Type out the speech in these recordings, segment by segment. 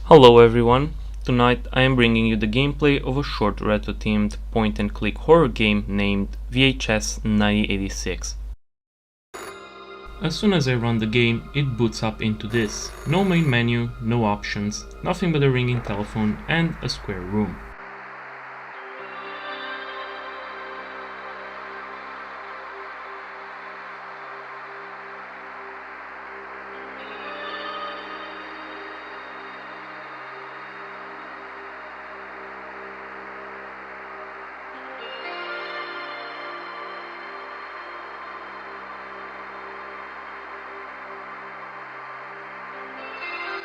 Hello everyone, tonight I am bringing you the gameplay of a short retro-themed point-and-click horror game named VHS 9086. As soon as I run the game, it boots up into this. No main menu, no options, nothing but a ringing telephone and a square room.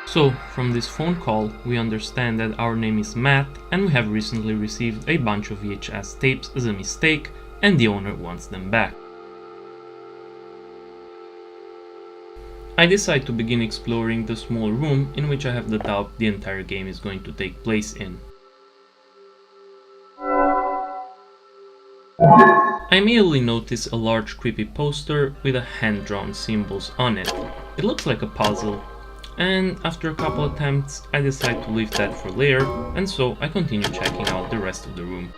So, from this phone call, we understand that our name is Matt and we have recently received a bunch of VHS tapes as a mistake and the owner wants them back. I decide to begin exploring the small room in which I have the doubt the entire game is going to take place in. I immediately notice a large creepy poster with hand-drawn symbols on it. It looks like a puzzle, and after a couple attempts I decide to leave that for later, and so I continue checking out the rest of the room.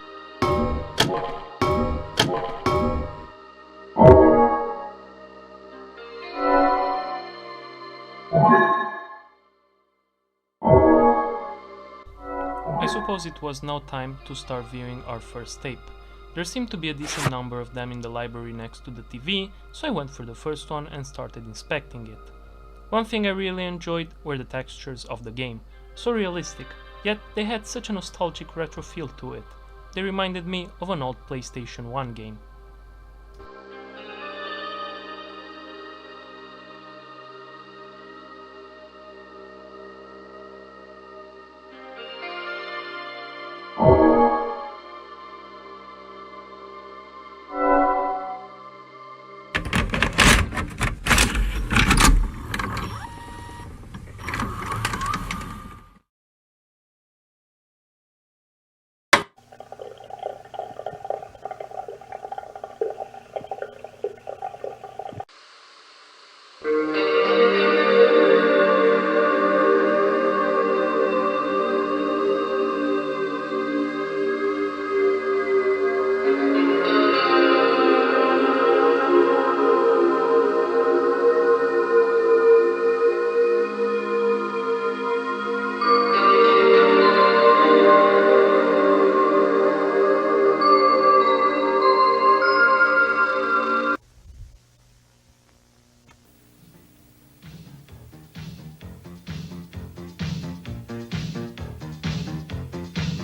I suppose it was now time to start viewing our first tape. There seemed to be a decent number of them in the library next to the TV, so I went for the first one and started inspecting it. One thing I really enjoyed were the textures of the game, so realistic, yet they had such a nostalgic retro feel to it. They reminded me of an old PlayStation 1 game.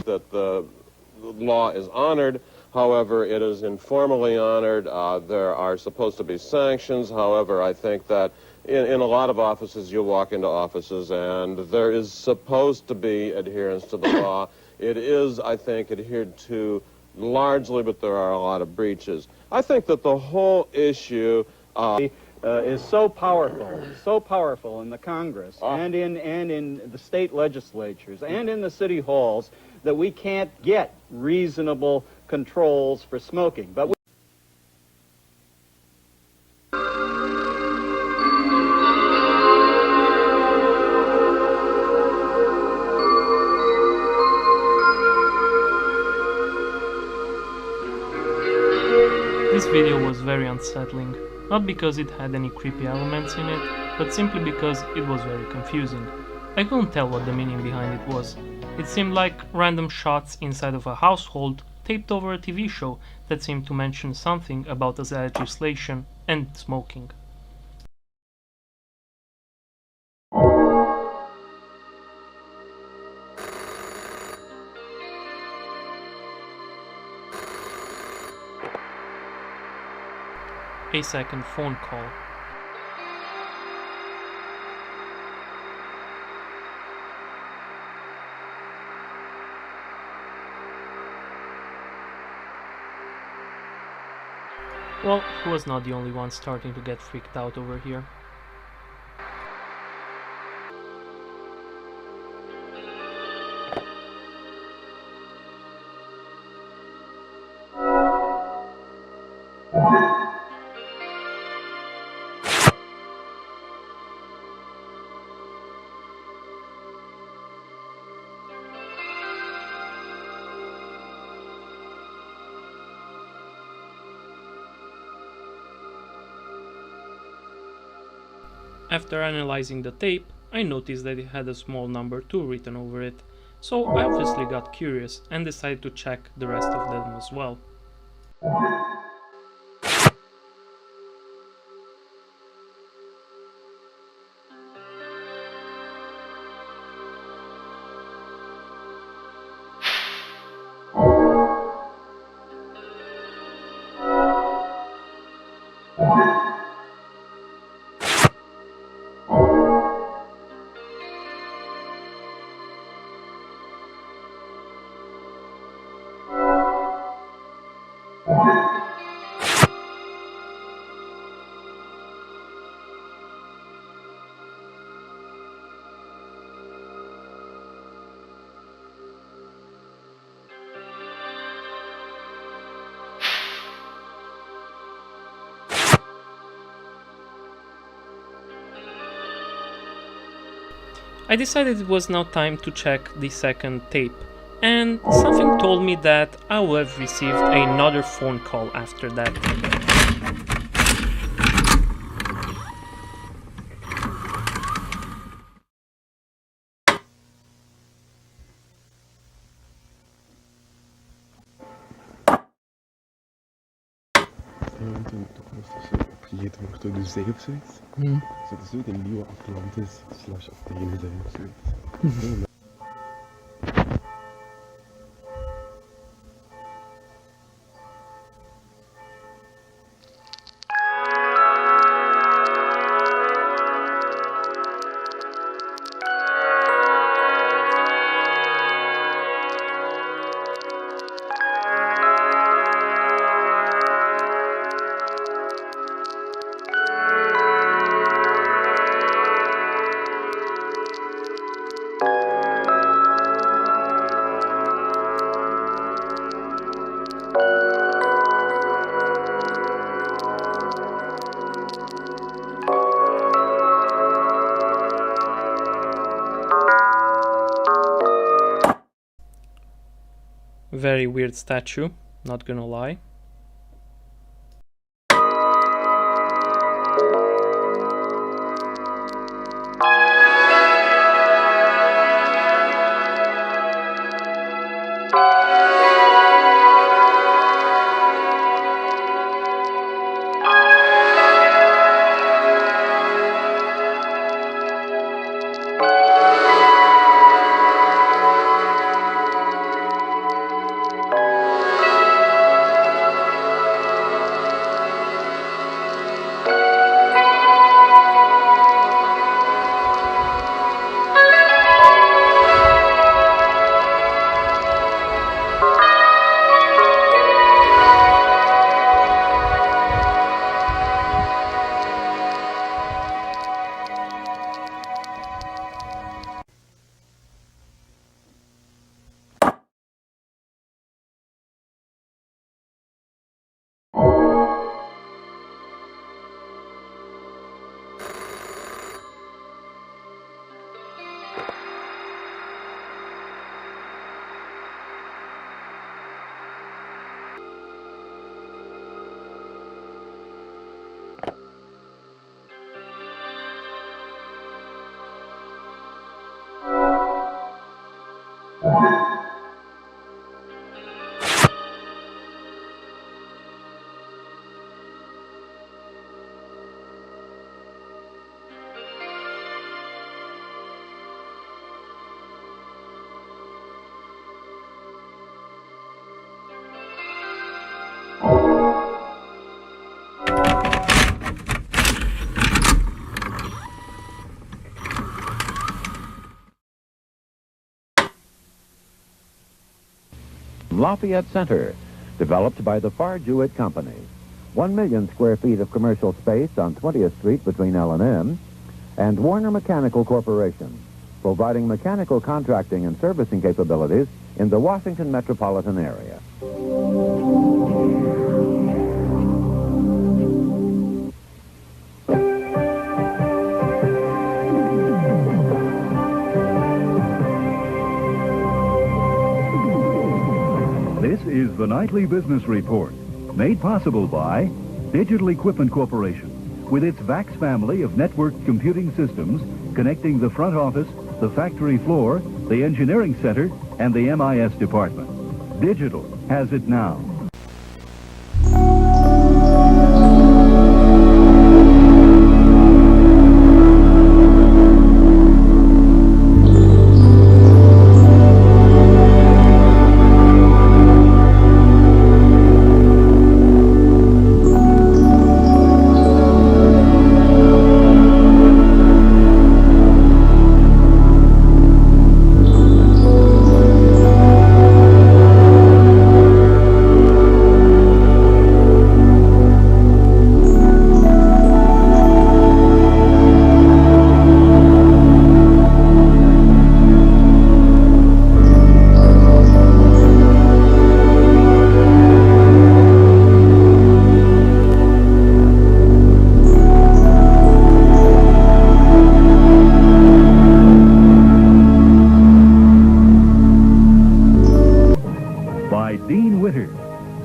That the law is honored. However, it is informally honored. There are supposed to be sanctions. However, I think that in a lot of offices, you walk into offices and there is supposed to be adherence to the law. It is, I think, adhered to largely, but there are a lot of breaches. I think that the whole issue is so powerful in the Congress and in the state legislatures and in the city halls that we can't get reasonable controls for smoking. But This video was very unsettling, not because it had any creepy elements in it, but simply because it was very confusing. I couldn't tell what the meaning behind it was. It seemed like random shots inside of a household taped over a TV show that seemed to mention something about the legislation and smoking. A second phone call. Well, he was not the only one starting to get freaked out over here. After analyzing the tape, I noticed that it had a small number 2 written over it, so I obviously got curious and decided to check the rest of them as well. I decided it was now time to check the second tape, and something told me that I would have received another phone call after that. Toen was dus opgegeten wordt door de zee of zoiets. Zou het zo een nieuwe Atlantis / Athene zijn of zoiets. Very weird statue, not gonna lie. Lafayette Center, developed by the Farr-Jewett Company. 1 million square feet of commercial space on 20th Street between L&M, and Warner Mechanical Corporation, providing mechanical contracting and servicing capabilities in the Washington metropolitan area. This is the Nightly Business Report, made possible by Digital Equipment Corporation, with its VAX family of networked computing systems connecting the front office, the factory floor, the engineering center, and the MIS department. Digital has it now.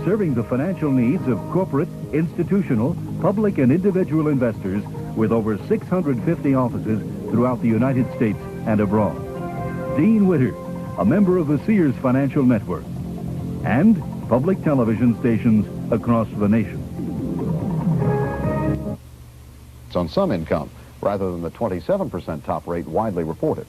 Serving the financial needs of corporate, institutional, public, and individual investors with over 650 offices throughout the United States and abroad. Dean Witter, a member of the Sears Financial Network, and public television stations across the nation. It's on some income, rather than the 27% top rate widely reported.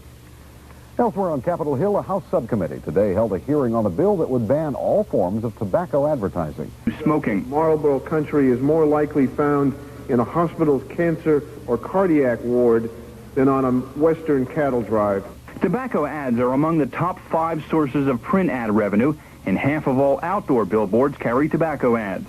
Elsewhere on Capitol Hill, a House subcommittee today held a hearing on a bill that would ban all forms of tobacco advertising. Smoking. Marlboro Country is more likely found in a hospital's cancer or cardiac ward than on a western cattle drive. Tobacco ads are among the top 5 sources of print ad revenue, and half of all outdoor billboards carry tobacco ads.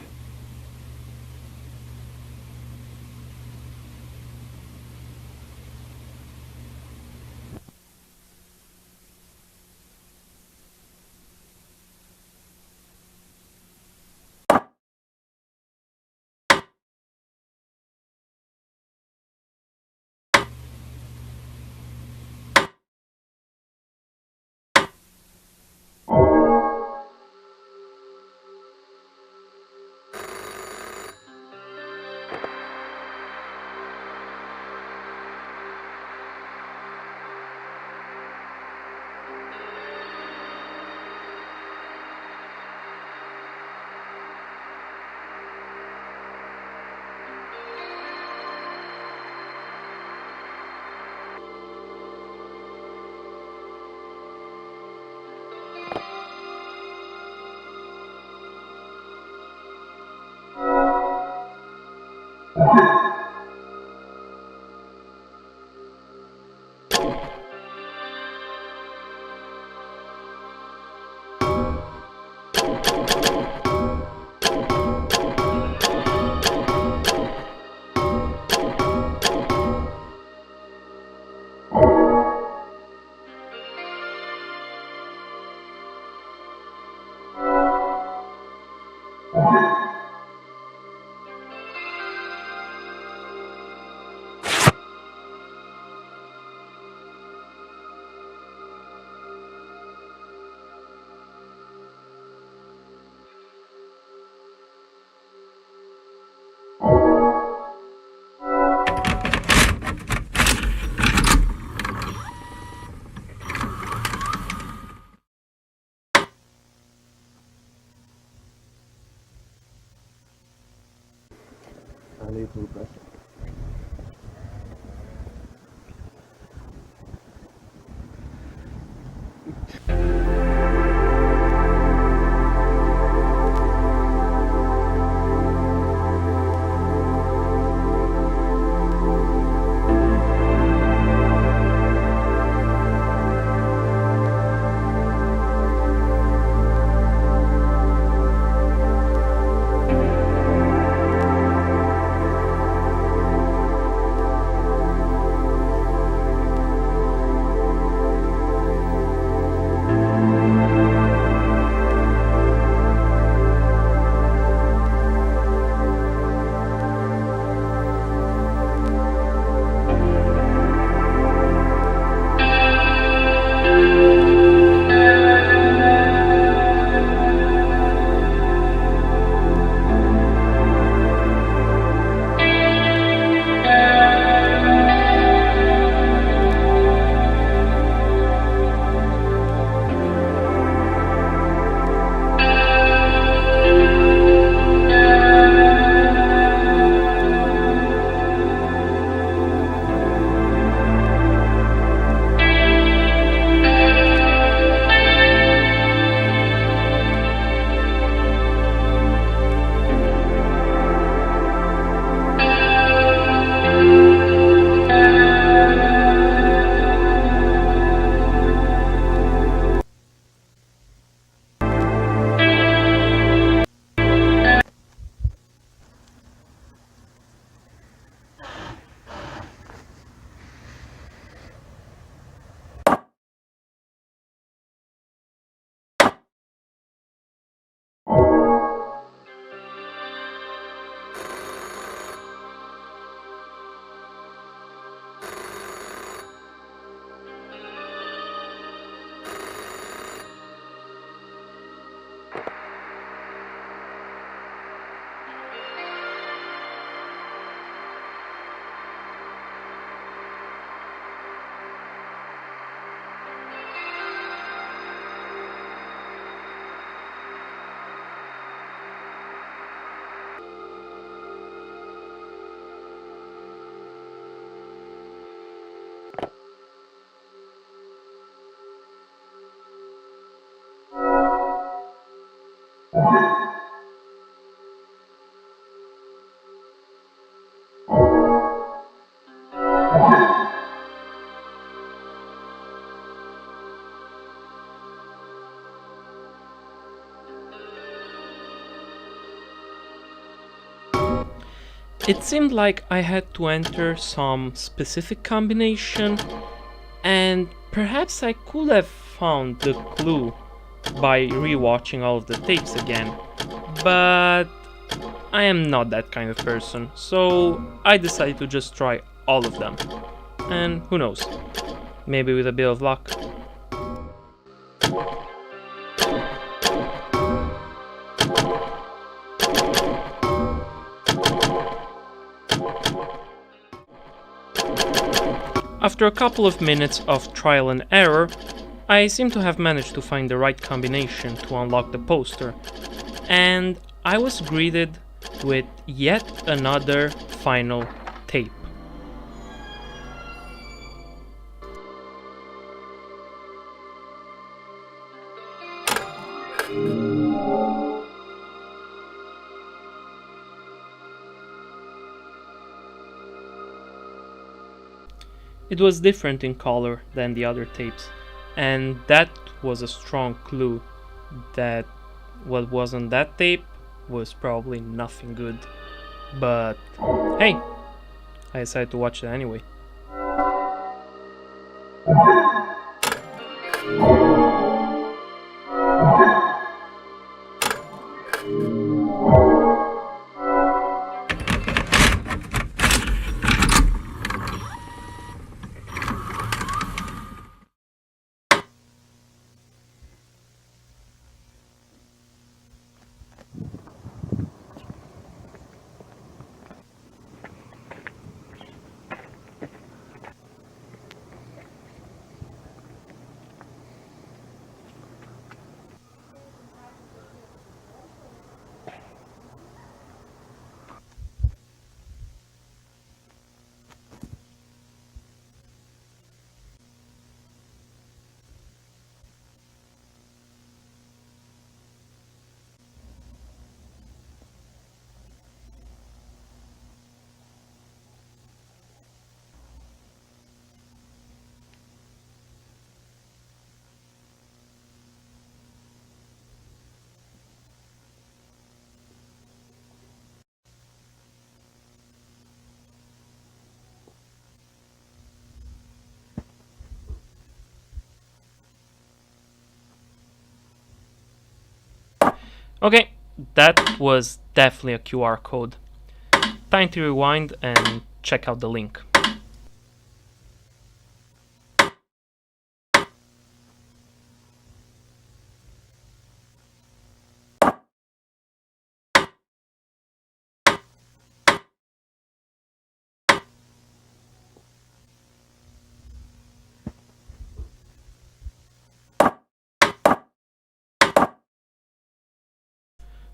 It seemed like I had to enter some specific combination, and perhaps I could have found the clue by rewatching all of the tapes again, but I am not that kind of person, so I decided to just try all of them. And who knows, maybe with a bit of luck. After a couple of minutes of trial and error, I seem to have managed to find the right combination to unlock the poster, and I was greeted with yet another final tape. It was different in color than the other tapes, and that was a strong clue that what was on that tape was probably nothing good. But hey, I decided to watch it anyway. Okay, that was definitely a QR code. Time to rewind and check out the link.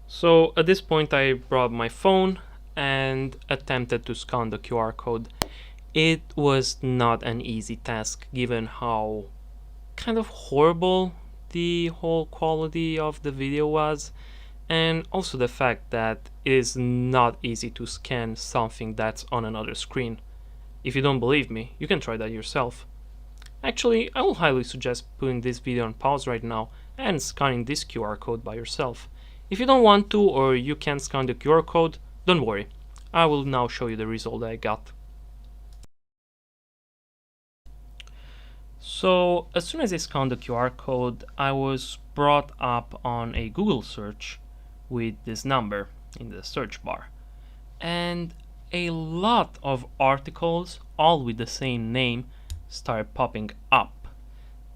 So at this point I brought my phone and attempted to scan the QR code. It was not an easy task given how kind of horrible the whole quality of the video was, and also the fact that it is not easy to scan something that's on another screen. If you don't believe me, you can try that yourself. Actually, I will highly suggest putting this video on pause right now and scanning this QR code by yourself. If you don't want to or you can't scan the QR code, don't worry. I will now show you the result I got. So as soon as I scanned the QR code, I was brought up on a Google search with this number in the search bar. And a lot of articles, all with the same name, started popping up.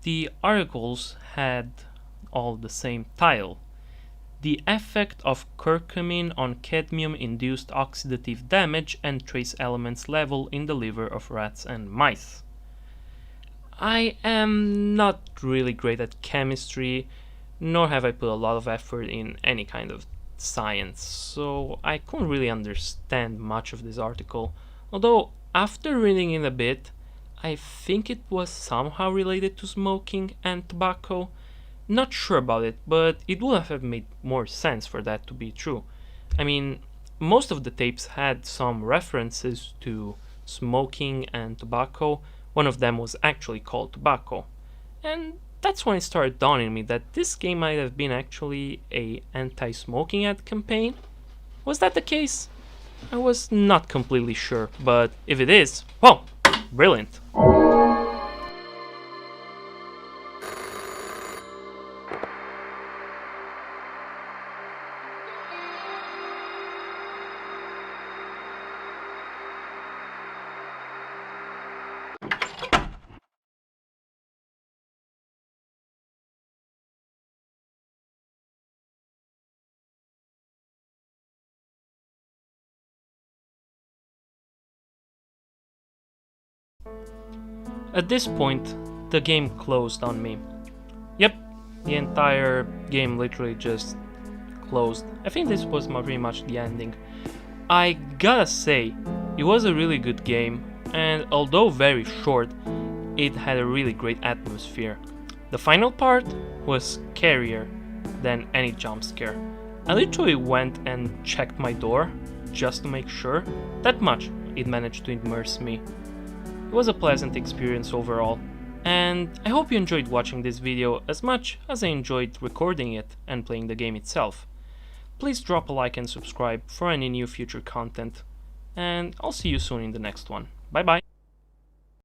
The articles had all the same title. The effect of curcumin on cadmium-induced oxidative damage and trace elements level in the liver of rats and mice. I am not really great at chemistry, nor have I put a lot of effort in any kind of science, so I couldn't really understand much of this article, although after reading it a bit, I think it was somehow related to smoking and tobacco, Not sure about it, but it would have made more sense for that to be true. I mean, most of the tapes had some references to smoking and tobacco. One of them was actually called Tobacco. And that's when it started dawning on me that this game might have been actually a anti-smoking ad campaign. Was that the case? I was not completely sure, but if it is, well, brilliant. At this point, the game closed on me. Yep, the entire game literally just closed. I think this was pretty much the ending. I gotta say, it was a really good game, and although very short, it had a really great atmosphere. The final part was scarier than any jump scare. I literally went and checked my door just to make sure. That much it managed to immerse me. It was a pleasant experience overall, and I hope you enjoyed watching this video as much as I enjoyed recording it and playing the game itself. Please drop a like and subscribe for any new future content, and I'll see you soon in the next one. Bye bye!